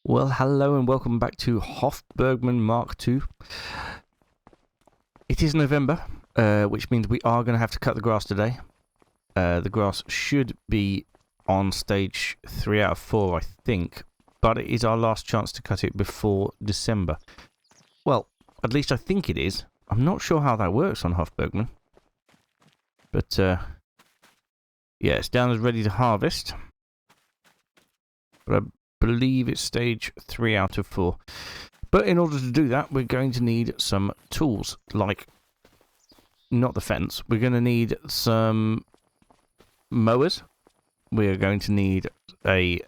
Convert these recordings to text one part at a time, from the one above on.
Well, hello and welcome back to Hof Bergmann Mark II. It is November, which means we are going to have to cut the grass today. The grass should be on stage 3 out of 4, I think, but it is our last chance to cut it before December. Well, at least I think it is. I'm not sure how that works on Hof Bergmann. But, yeah, it's down as ready to harvest. But I believe it's stage 3 out of 4. But in order to do that, we're going to need some tools, like, not the fence. We're going to need some mowers. We're going to need a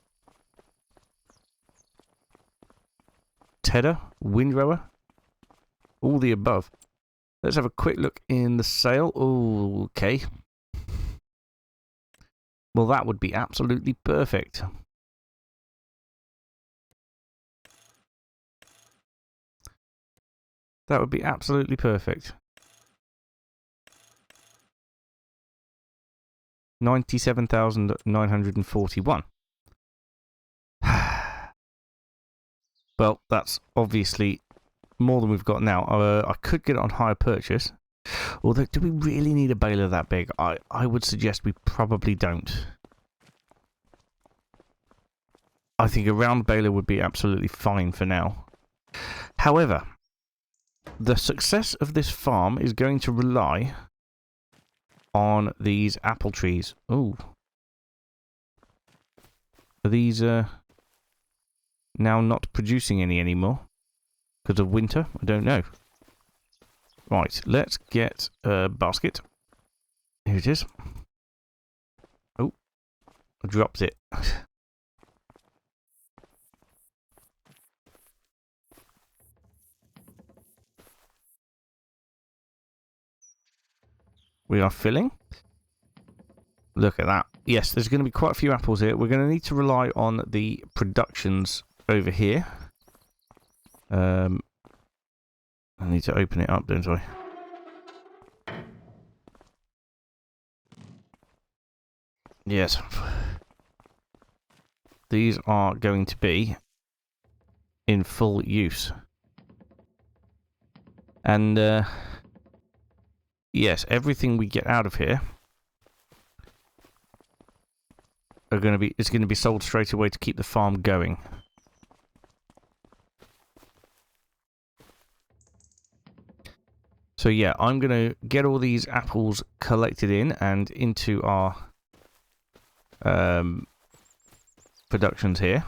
tedder, windrower, all the above. Let's have a quick look in the sale. Ooh, okay. Well, that would be absolutely perfect. That would be absolutely perfect. 97,941. Well, that's obviously more than we've got now. I could get it on hire purchase. Although, do we really need a baler that big? I would suggest we probably don't. I think a round baler would be absolutely fine for now. However, the success of this farm is going to rely on these apple trees. Ooh. Are these now not producing any anymore? Because of winter? I don't know. Right, let's get a basket. Here it is. Oh, I dropped it. We are filling. Look at that. Yes, there's going to be quite a few apples here. We're going to need to rely on the productions over here. I need to open it up, don't I? Yes. These are going to be in full use. And, yes, everything we get out of here is going to be sold straight away to keep the farm going. So yeah, I'm going to get all these apples collected in and into our productions here.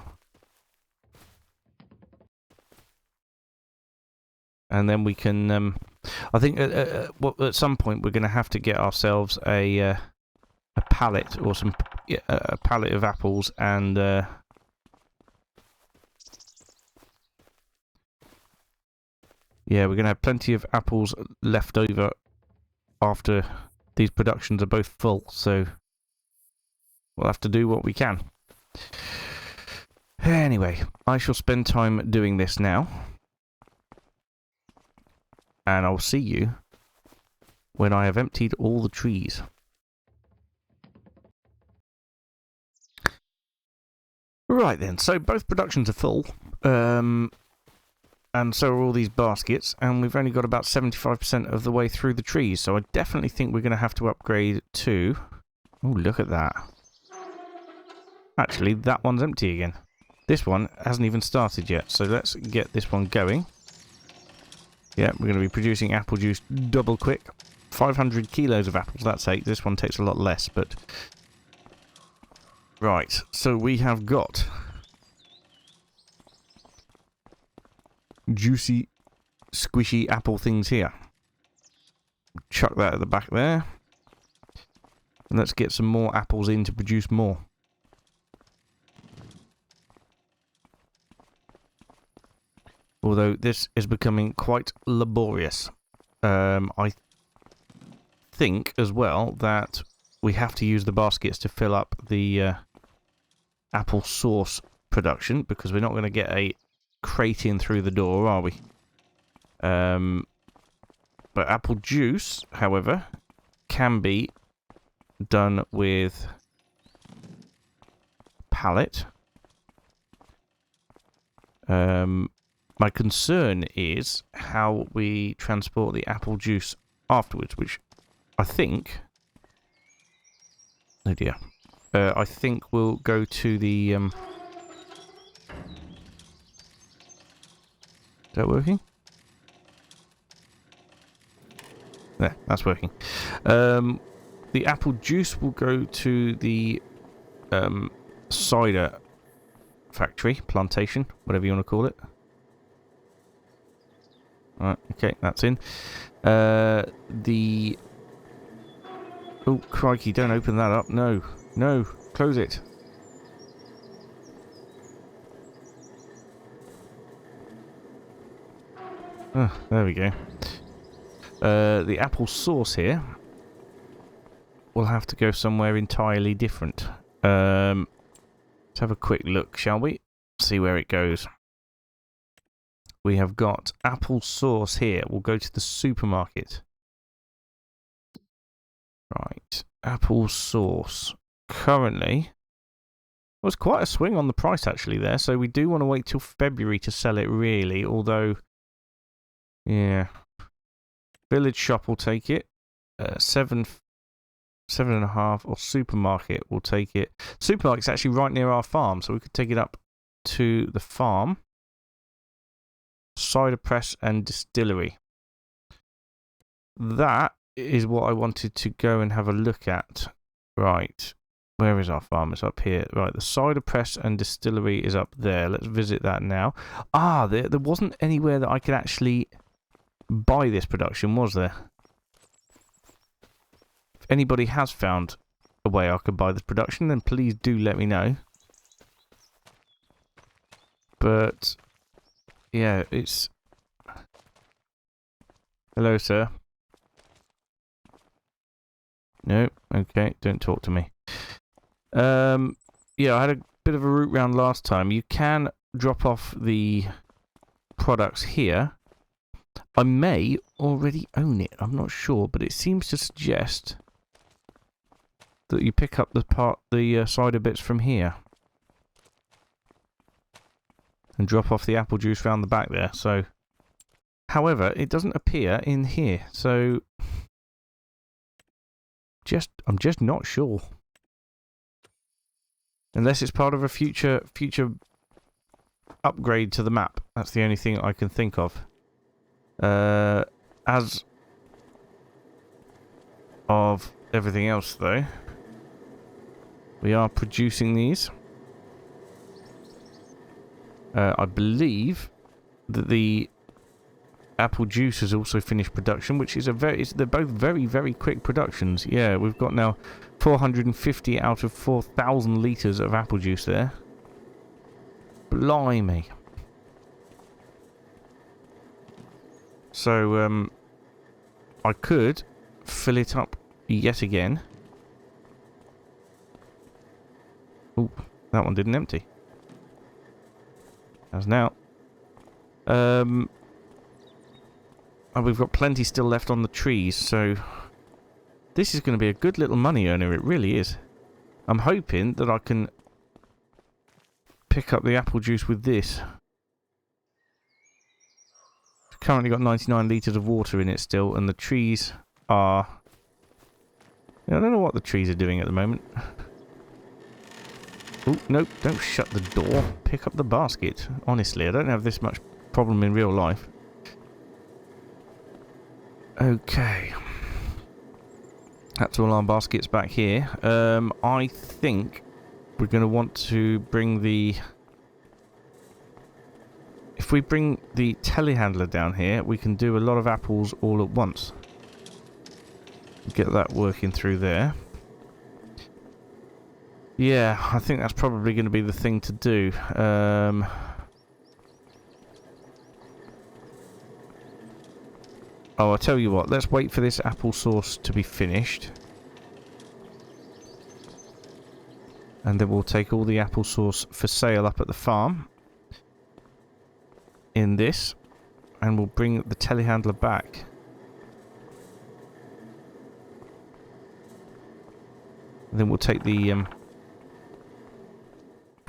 And then we can, I think at some point we're going to have to get ourselves a pallet or a pallet of apples and yeah, we're going to have plenty of apples left over after these productions are both full, so we'll have to do what we can. Anyway, I shall spend time doing this now. And I'll see you when I have emptied all the trees. Right then, so both productions are full. And so are all these baskets, and we've only got about 75% of the way through the trees, so I definitely think we're going to have to upgrade to... Oh, look at that. Actually, that one's empty again. This one hasn't even started yet, so let's get this one going. Yeah, we're going to be producing apple juice double quick. 500 kilos of apples, that's 8. This one takes a lot less, but... Right, so we have got... juicy, squishy apple things here. Chuck that at the back there. And let's get some more apples in to produce more. Although this is becoming quite laborious. I think as well that we have to use the baskets to fill up the apple sauce production, because we're not going to get a crate in through the door, are we? But apple juice, however, can be done with pallet. My concern is how we transport the apple juice afterwards, which I think... Oh dear. I think we'll go to the... Is that working? There, that's working. The apple juice will go to the cider factory, plantation, whatever you want to call it. Alright, okay, that's in. Oh, crikey, don't open that up. No, no, close it. Oh, there we go. The apple sauce here will have to go somewhere entirely different. Let's have a quick look, shall we? See where it goes. We have got apple sauce here. We'll go to the supermarket. Right, apple sauce. Currently, well, it's quite a swing on the price actually there, so we do want to wait till February to sell it really, although, yeah. Village shop will take it. 7.5, or supermarket will take it. Supermarket's actually right near our farm, so we could take it up to the farm. Cider press and distillery. That is what I wanted to go and have a look at. Right. Where is our farm? It's up here. Right, the cider press and distillery is up there. Let's visit that now. Ah, there wasn't anywhere that I could actually buy this production, was there? If anybody has found a way I could buy this production, then please do let me know. But, yeah, it's... Hello, sir. No, okay, don't talk to me. Yeah, I had a bit of a route round last time. You can drop off the products here. I may already own it, I'm not sure, but it seems to suggest that you pick up the cider bits from here and drop off the apple juice round the back there. So, however, it doesn't appear in here, so I'm just not sure. Unless it's part of a future upgrade to the map. That's the only thing I can think of. As of everything else, though, we are producing these. I believe that the apple juice has also finished production, which is they're both very, very quick productions. Yeah, we've got now 450 out of 4,000 litres of apple juice there. Blimey. So, I could fill it up yet again. Ooh, that one didn't empty. As now. And we've got plenty still left on the trees, so this is going to be a good little money earner, it really is. I'm hoping that I can pick up the apple juice with this. It's currently got 99 litres of water in it still, and the trees are... I don't know what the trees are doing at the moment. Oh, nope, don't shut the door. Pick up the basket. Honestly, I don't have this much problem in real life. Okay. That's all our baskets back here. I think we're going to want to bring the... If we bring the telehandler down here, we can do a lot of apples all at once. Get that working through there. Yeah, I think that's probably going to be the thing to do. Oh, I'll tell you what, let's wait for this applesauce to be finished. And then we'll take all the applesauce for sale up at the farm. In this. And we'll bring the telehandler back. And then we'll take the... if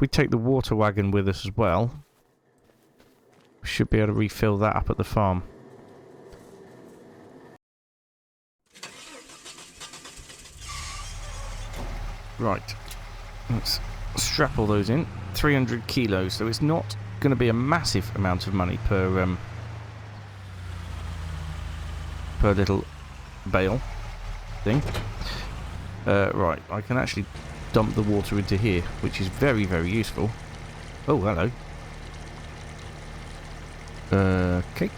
we take the water wagon with us as well, We should be able to refill that up at the farm. Right. Let's strap all those in. 300 kilos, so it's not going to be a massive amount of money per little bale thing. Right, I can actually dump the water into here, which is very, very useful. Oh, hello. Okay.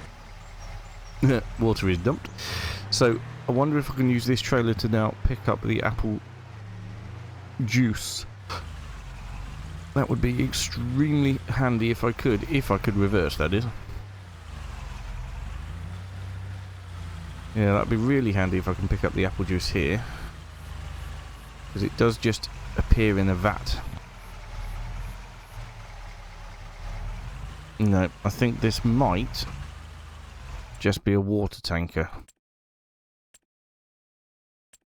Water is dumped. So, I wonder if I can use this trailer to now pick up the apple juice. That would be extremely handy if I could reverse, that is. Yeah, that'd be really handy if I can pick up the apple juice here. Because it does just appear in a vat. No, I think this might just be a water tanker.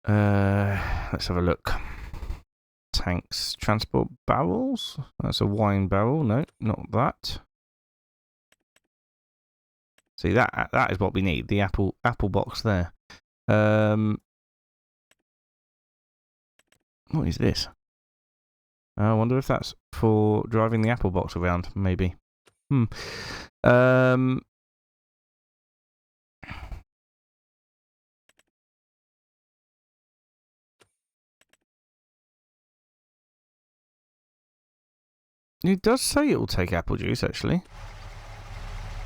Let's have a look. Tanks, transport barrels? That's a wine barrel. No, not that. See, that is what we need. The apple box there. What is this? I wonder if that's for driving the apple box around, maybe. It does say it will take apple juice, actually.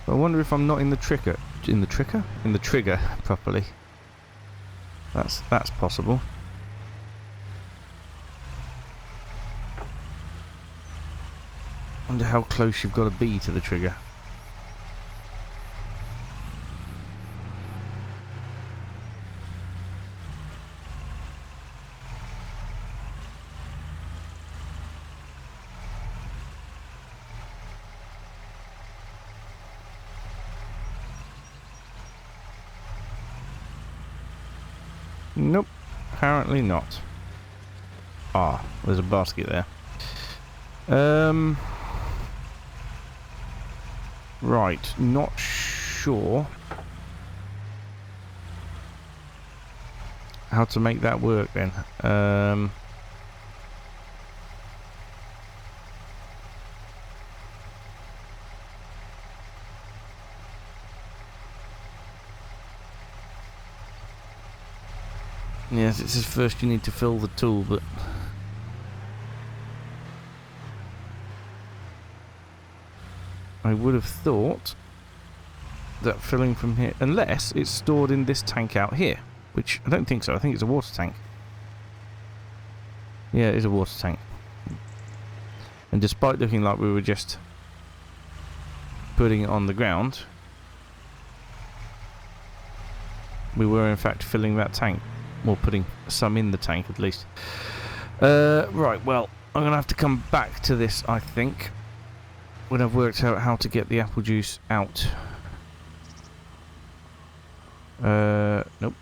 But I wonder if I'm not in the trigger. In the trigger properly. That's possible. Wonder how close you've got to be to the trigger. Nope, apparently not. Ah, there's a basket there. Right, not sure how to make that work then. Yes, it says first you need to fill the tool, but I would have thought that filling from here, unless it's stored in this tank out here, which I don't think so. I think it's a water tank. Yeah, it is a water tank. And despite looking like we were just putting it on the ground, we were in fact filling that tank. Or putting some in the tank, at least. Right, well, I'm going to have to come back to this, I think, when I've worked out how to get the apple juice out. Nope.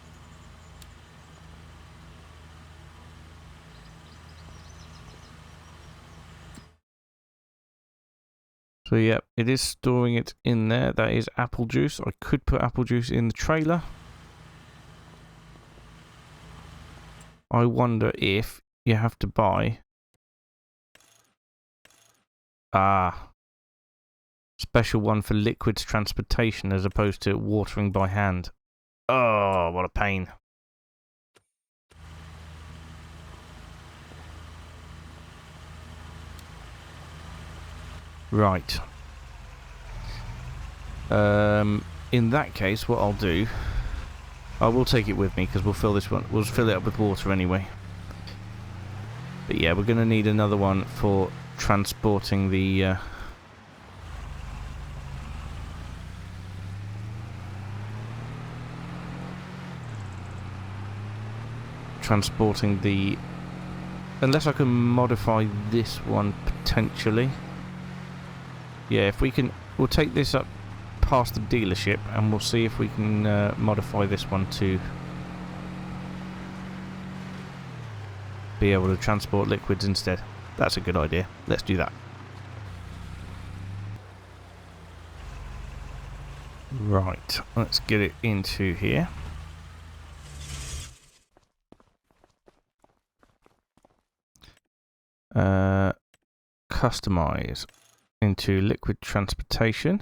So, yeah, it is storing it in there. That is apple juice. I could put apple juice in the trailer. I wonder if you have to buy special one for liquids transportation as opposed to watering by hand. Oh, what a pain. Right. In that case, what I'll do, I will take it with me because we'll fill this one. We'll fill it up with water anyway. But yeah, we're going to need another one for transporting the unless I can modify this one potentially. Yeah, if we can, we'll take this up past the dealership and we'll see if we can modify this one to be able to transport liquids instead. That's a good idea. Let's do that. Right, let's get it into here. Customize into liquid transportation.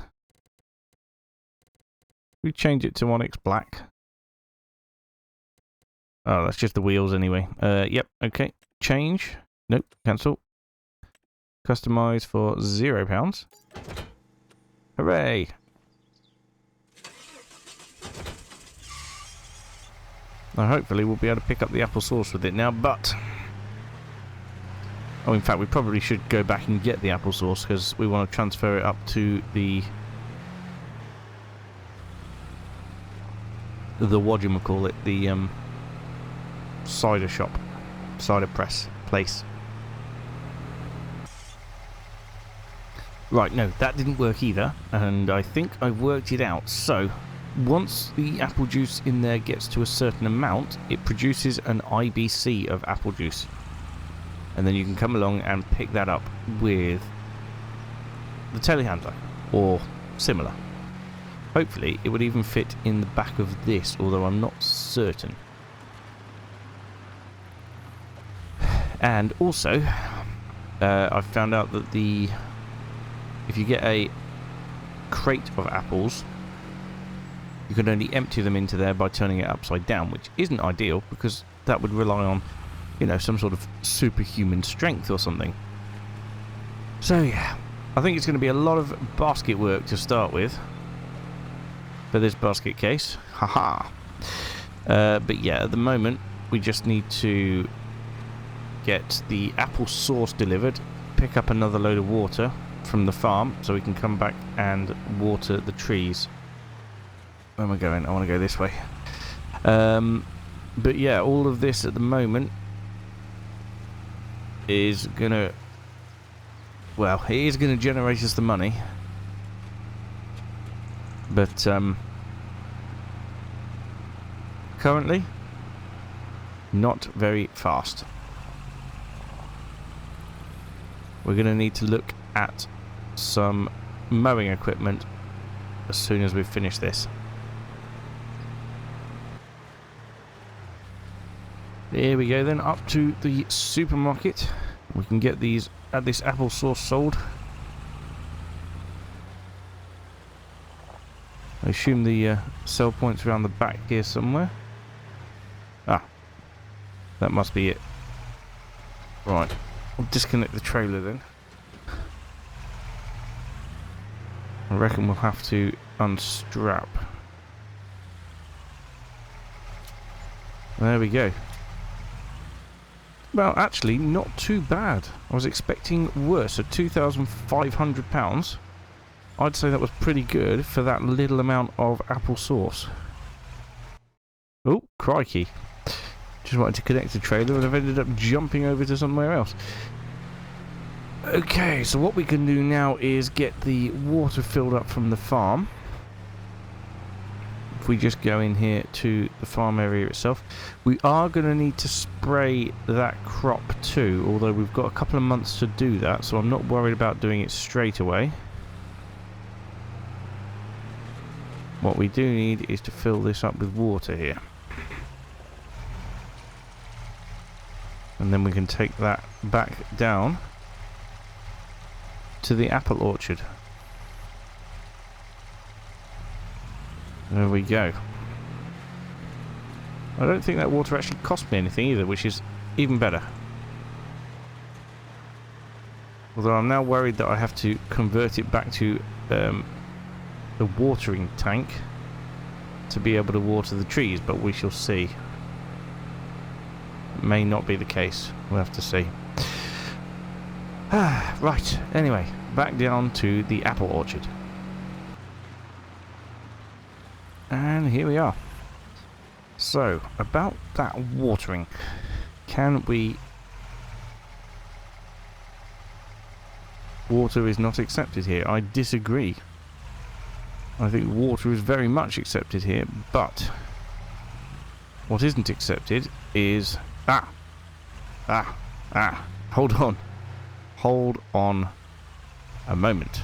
We change it to Onyx Black. Oh, that's just the wheels anyway. Yep, okay. Change. Nope, cancel. Customize for £0. Hooray! Now hopefully we'll be able to pick up the apple sauce with it now, but... Oh, in fact, we probably should go back and get the apple sauce, because we want to transfer it up to the whatchamacallit, the cider shop, cider press place. Right, no, that didn't work either, and I think I've worked it out. So, once the apple juice in there gets to a certain amount, it produces an IBC of apple juice. And then you can come along and pick that up with the telehandler, or similar. Hopefully, it would even fit in the back of this, although I'm not certain. And also, I've found out that if you get a crate of apples, you can only empty them into there by turning it upside down, which isn't ideal because that would rely on, you know, some sort of superhuman strength or something. So yeah, I think it's going to be a lot of basket work to start with for this basket case. Haha. But yeah, at the moment we just need to get the apple sauce delivered, pick up another load of water from the farm so we can come back and water the trees. Where am I going? I want to go this way. But yeah, all of this at the moment is gonna, well, it is gonna generate us the money, but currently not very fast. We're gonna need to look at some mowing equipment as soon as we finish this. There we go then, up to the supermarket. We can get this applesauce sold. I assume the sell point's around the back here somewhere. Ah, that must be it. Right, I'll disconnect the trailer then. I reckon we'll have to unstrap. There we go. Well, actually, not too bad. I was expecting worse. At £2,500, I'd say that was pretty good for that little amount of applesauce. Oh, crikey. Just wanted to connect the trailer and I've ended up jumping over to somewhere else. Okay, so what we can do now is get the water filled up from the farm. If we just go in here to the farm area itself, we are going to need to spray that crop too, although we've got a couple of months to do that, so I'm not worried about doing it straight away. What we do need is to fill this up with water here. And then we can take that back down to the apple orchard. There we go. I don't think that water actually cost me anything either, which is even better. Although I'm now worried that I have to convert it back to the watering tank to be able to water the trees, but we shall see. It may not be the case. We'll have to see. Right, anyway, back down to the apple orchard. And here we are. So, about that watering, can we... Water is not accepted here. I disagree. I think water is very much accepted here, but what isn't accepted is... Hold on. Hold on a moment.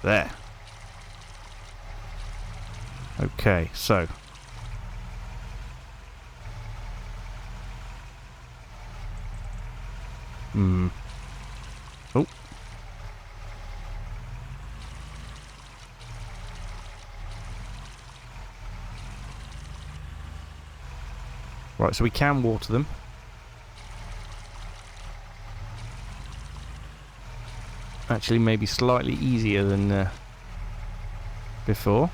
There. Okay, so. Oh. Right, so we can water them. Actually, maybe slightly easier than before.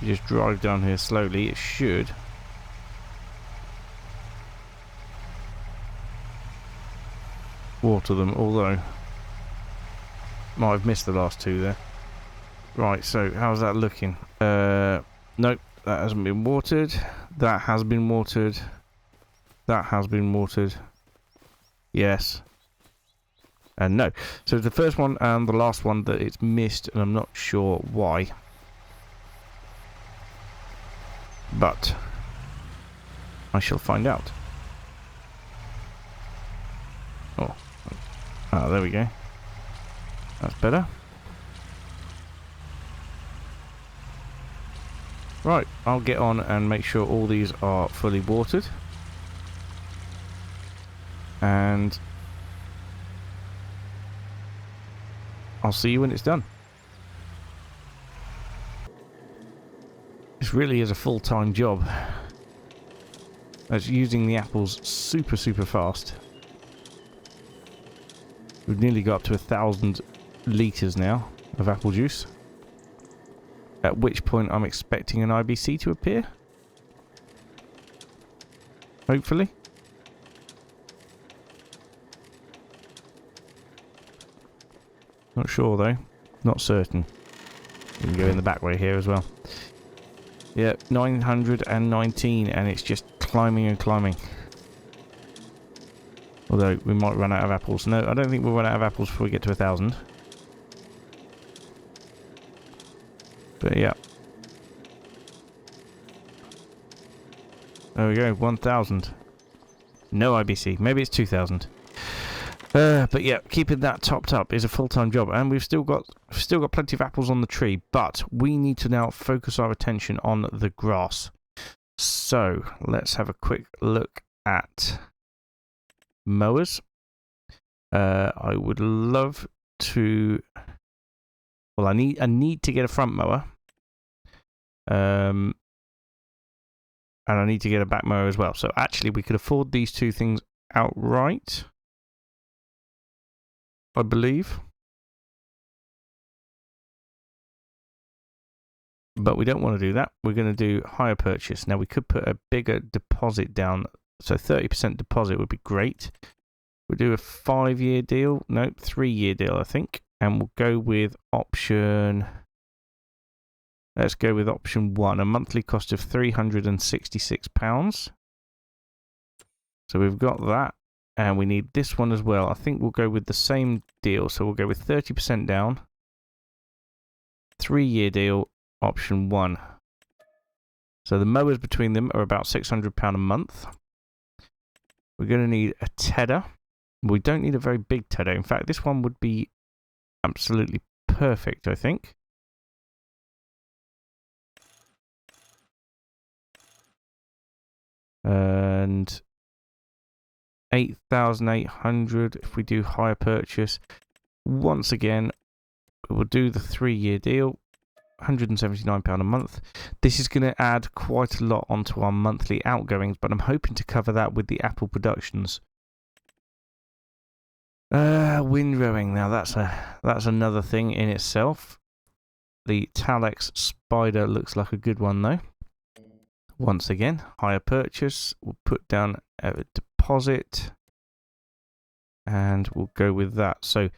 You just drive down here slowly. It should. Water them, although might have missed the last two there. Right, so how's that looking? Nope, that hasn't been watered. That has been watered. That has been watered. Yes. And no. So the first one and the last one that it's missed, and I'm not sure why. But I shall find out. Oh. Ah, there we go. That's better. Right, I'll get on and make sure all these are fully watered. And I'll see you when it's done. This really is a full-time job. That's using the apples super, super fast. We've nearly got up to 1,000 litres now of apple juice. At which point I'm expecting an IBC to appear. Hopefully. Not sure though. Not certain. We can go in the back way here as well. Yeah, 919 and it's just climbing and climbing. Although we might run out of apples. No, I don't think we'll run out of apples before we get to 1,000. But yeah. There we go, 1,000. No IBC. Maybe it's 2,000. But yeah, keeping that topped up is a full-time job, and we've still got plenty of apples on the tree. But we need to now focus our attention on the grass. So let's have a quick look at mowers. I would love to. Well, I need to get a front mower. And I need to get a back mower as well. So actually, we could afford these two things outright, I believe. But we don't want to do that. We're going to do hire purchase. Now, we could put a bigger deposit down. So 30% deposit would be great. We'll do a 5-year deal. No, 3-year deal, I think. And we'll go with option. Let's go with option 1. A monthly cost of £366. So we've got that. And we need this one as well. I think we'll go with the same deal. So we'll go with 30% down. 3-year deal, option 1. So the mowers between them are about £600 a month. We're going to need a tedder. We don't need a very big tedder. In fact, this one would be absolutely perfect, I think. And 8,800 if we do hire purchase. Once again, we'll do the 3-year deal, £179 a month. This is going to add quite a lot onto our monthly outgoings, but I'm hoping to cover that with the Apple productions. Windrowing. Now that's another thing in itself. The Talex Spider looks like a good one though. Once again, hire purchase. We'll put down a deposit, and we'll go with that. So,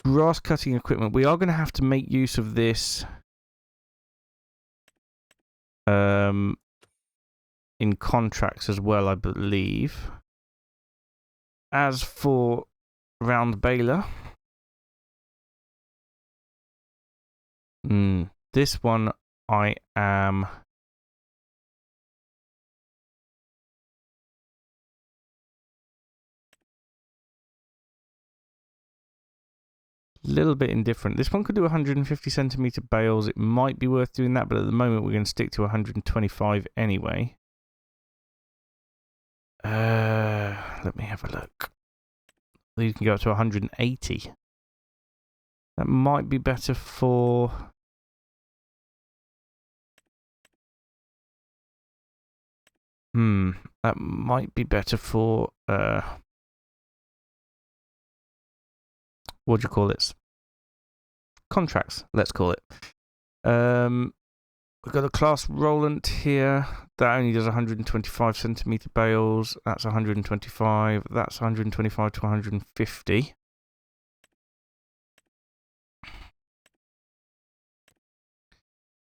grass cutting equipment. We are going to have to make use of this in contracts as well, I believe. As for round baler, this one I am. little bit indifferent. This one could do 150 centimeter bales. It might be worth doing that, but at the moment we're going to stick to 125 anyway. Let me have a look. These can go up to 180. That might be better for... that might be better for... what do you call it? Contracts, let's call it. We've got a class Roland here. That only does 125 centimeter bales. That's 125. That's 125 to 150.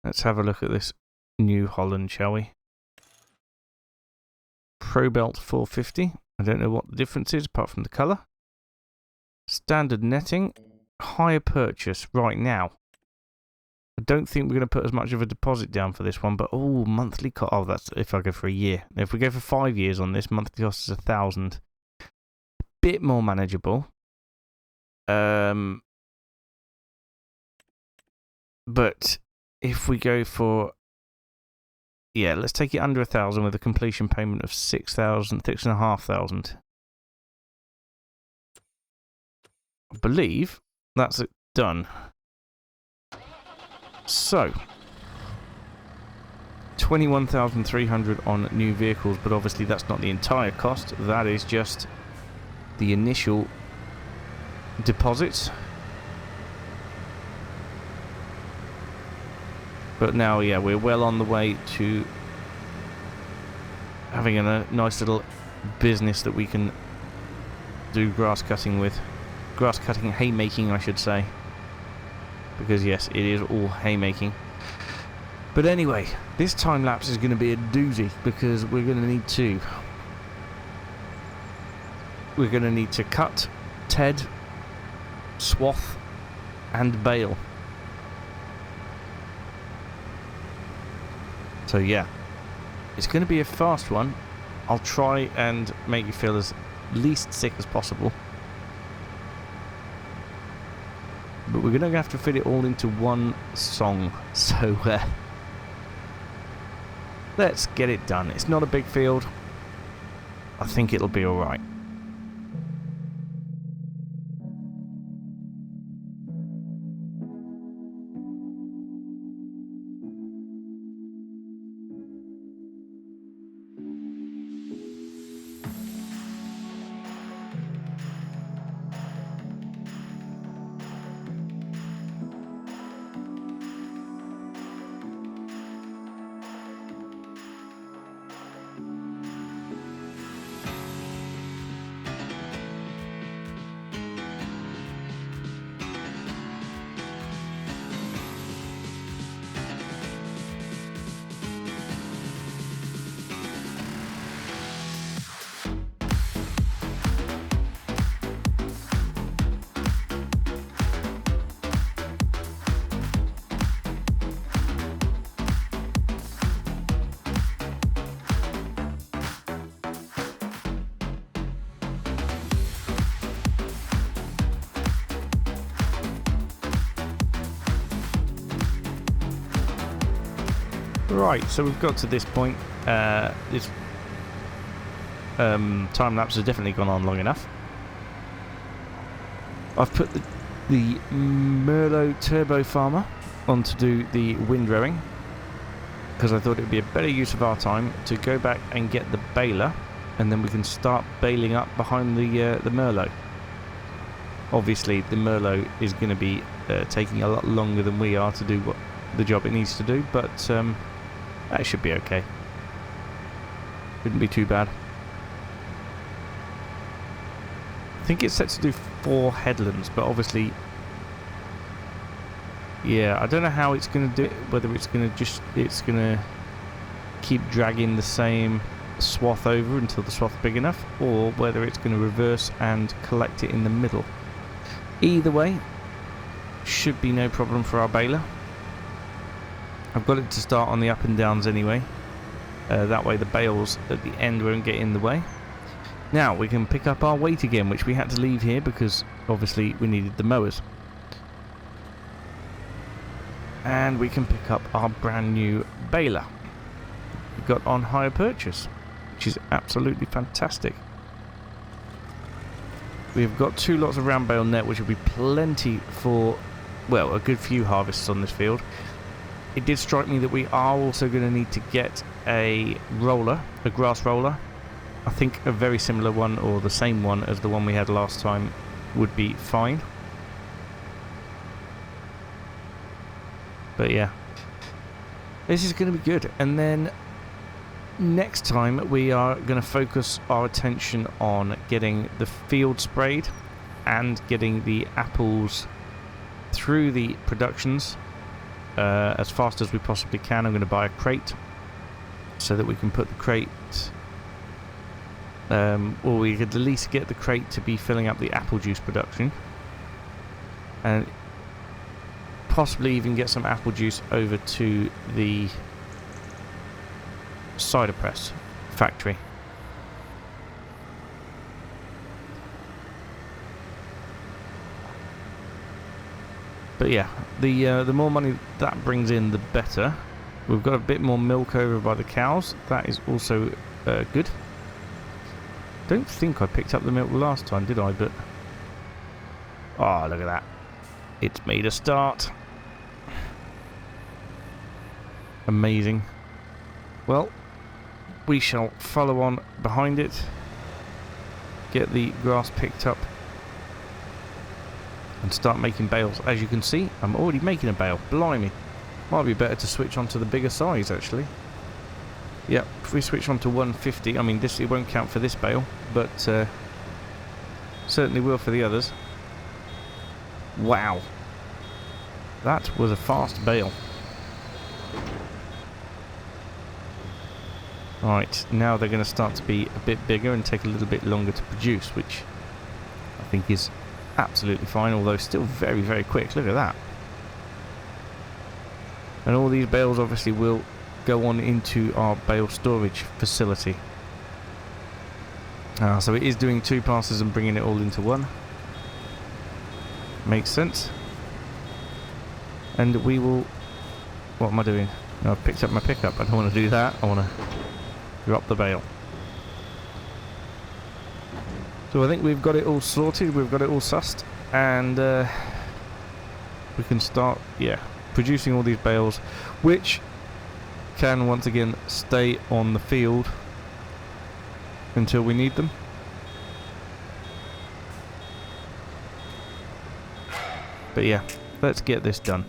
Let's have a look at this New Holland, shall we? Pro Belt 450. I don't know what the difference is apart from the colour. Standard netting. Hire purchase right now. I don't think we're going to put as much of a deposit down for this one, but oh, monthly cost. Oh, that's if I go for a year. If we go for 5 years on this, monthly cost is 1,000. Bit more manageable. But if we go for, yeah, let's take it under 1,000 with a completion payment of 6,000, 6,500. I believe that's it done. So, 21,300 on new vehicles, but obviously that's not the entire cost. That is just the initial deposit. But now, yeah, we're well on the way to having a nice little business that we can do grass cutting with. Grass cutting, haymaking, I should say. Because yes, it is all haymaking. But anyway, this time lapse is going to be a doozy because we're going to need to. We're going to need to cut, ted, swath, and bale. So yeah, it's going to be a fast one. I'll try and make you feel as least sick as possible. But we're going to have to fit it all into one song. So let's get it done. It's not a big field. I think it'll be alright. Right, so we've got to this point. This time lapse has definitely gone on long enough. I've put the Merlot Turbo Farmer on to do the windrowing because I thought it would be a better use of our time to go back and get the baler, and then we can start baling up behind the Merlot. Obviously, the Merlot is going to be taking a lot longer than we are to do what the job it needs to do, but that should be okay. Shouldn't be too bad. I think it's set to do 4 headlands, but obviously, yeah, I don't know how it's going to do it. Whether it's going to keep dragging the same swath over until the swath's big enough, or whether it's going to reverse and collect it in the middle. Either way, should be no problem for our baler. I've got it to start on the up and downs anyway. That way the bales at the end won't get in the way. Now we can pick up our weight again, which we had to leave here because obviously we needed the mowers. and we can pick up our brand new baler we got on hire purchase, which is absolutely fantastic. We've got 2 lots of round bale net, which will be plenty for, well, a good few harvests on this field. It did strike me that we are also going to need to get a roller, a grass roller. I think a very similar one, or the same one as the one we had last time, would be fine. But yeah, this is going to be good. And then next time we are going to focus our attention on getting the field sprayed and getting the apples through the productions as fast as we possibly can. I'm going to buy a crate so that we can put the crate, or we could at least get the crate to be filling up the apple juice production, and possibly even get some apple juice over to the cider press factory. But yeah, the more money that brings in, the better. We've got a bit more milk over by the cows. That is also good. Don't think I picked up the milk last time, did I? But oh, look at that! It's made a start. Amazing. Well, we shall follow on behind it, get the grass picked up, and start making bales. As you can see, I'm already making a bale. Blimey. Might be better to switch on to the bigger size, actually. Yep, if we switch on to 150, I mean, this, it won't count for this bale, but certainly will for the others. Wow. That was a fast bale. Right, now they're going to start to be a bit bigger and take a little bit longer to produce, which I think is absolutely fine, although still very, very quick. Look at that. And all these bales obviously will go on into our bale storage facility. So it is doing 2 passes and bringing it all into one. Makes sense. And we will... What am I doing? No, I've picked up my pickup. I don't want to do that. I want to drop the bale. So I think we've got it all sorted. We've got it all sussed. And we can start, yeah, producing all these bales, which can once again stay on the field until we need them. But yeah, let's get this done.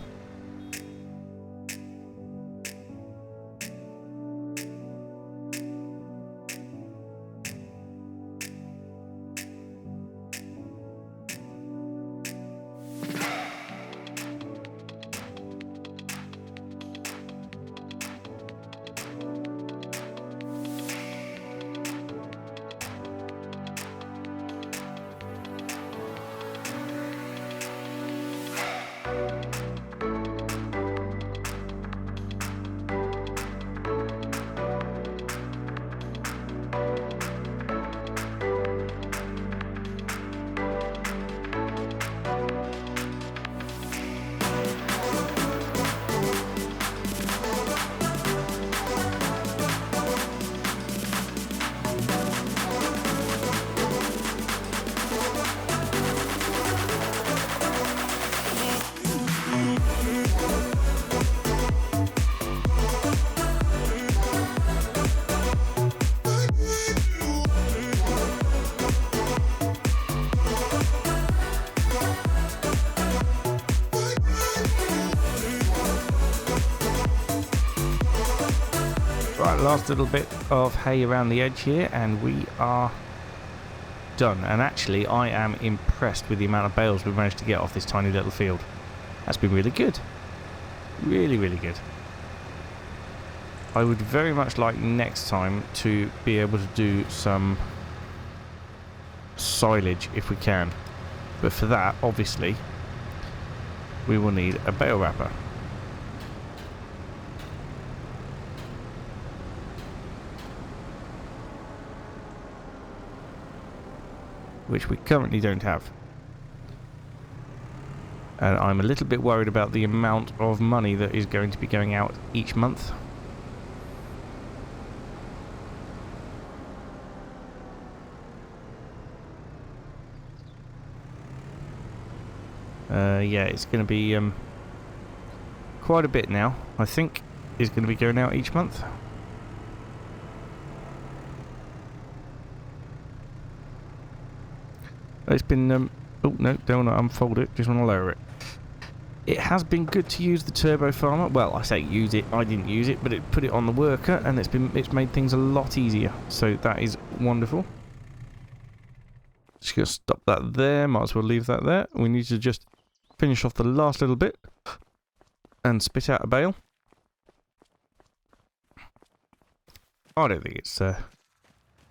Right, last little bit of hay around the edge here and we are done. And actually I am impressed with the amount of bales we've managed to get off this tiny little field. That's been really good. Really, really good. I would very much like next time to be able to do some silage if we can. But for that, obviously, we will need a bale wrapper. Which we currently don't have. And I'm a little bit worried about the amount of money that is going to be going out each month. Yeah, it's going to be quite a bit now, I think, is going to be going out each month. It's been... oh, no, don't want to unfold it, just want to lower it. It has been good to use the turbo farmer. Well, I say use it, I didn't use it, but it put it on the worker, and it's made things a lot easier. So that is wonderful. Just going to stop that there, might as well leave that there. We need to just finish off the last little bit and spit out a bale. I don't think it's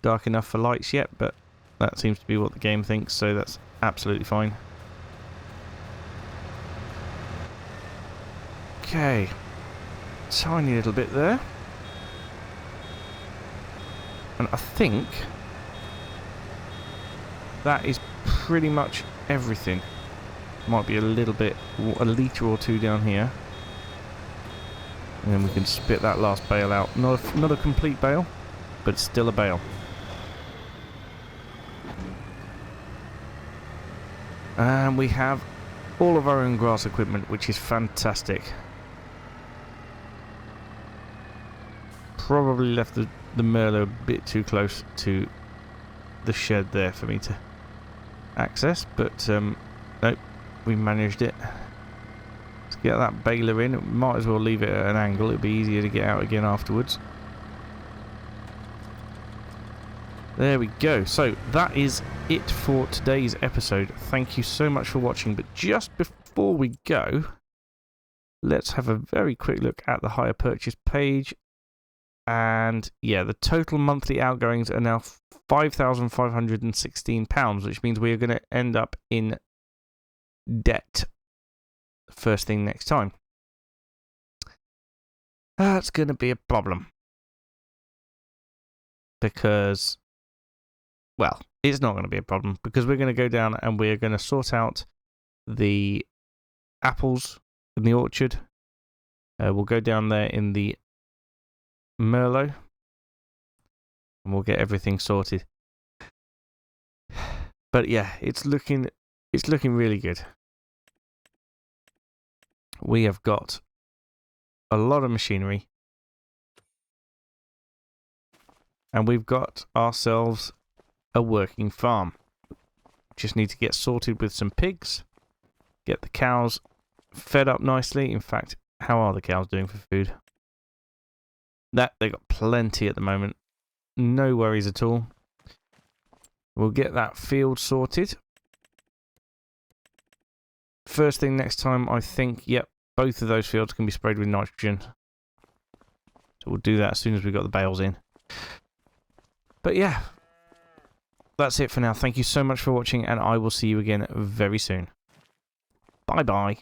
dark enough for lights yet, but that seems to be what the game thinks, so that's absolutely fine. Okay, tiny little bit there. And I think that is pretty much everything. Might be a little bit, a litre or two down here. And then we can spit that last bale out. Not a complete bale, but still a bale. And we have all of our own grass equipment, which is fantastic. Probably left the Merlot a bit too close to the shed there for me to access, but nope, we managed it. Let's get that baler in. Might as well leave it at an angle, it'll be easier to get out again afterwards. There we go. So that is it for today's episode. Thank you so much for watching, but just before we go, let's have a very quick look at the hire purchase page. And yeah, the total monthly outgoings are now £5,516, which means we are going to end up in debt first thing next time. That's going to be a problem. Because, well, it's not going to be a problem, because we're going to go down and we're going to sort out the apples in the orchard. We'll go down there in the Merlot, and we'll get everything sorted. But yeah, it's looking really good. We have got a lot of machinery, and we've got ourselves a working farm. Just need to get sorted with some pigs, get the cows fed up nicely. In fact, how are the cows doing for food? They've got plenty at the moment. No worries at all. We'll get that field sorted. First thing next time, I think, yep, both of those fields can be sprayed with nitrogen. So we'll do that as soon as we've got the bales in. But yeah, that's it for now. Thank you so much for watching, and I will see you again very soon. Bye-bye.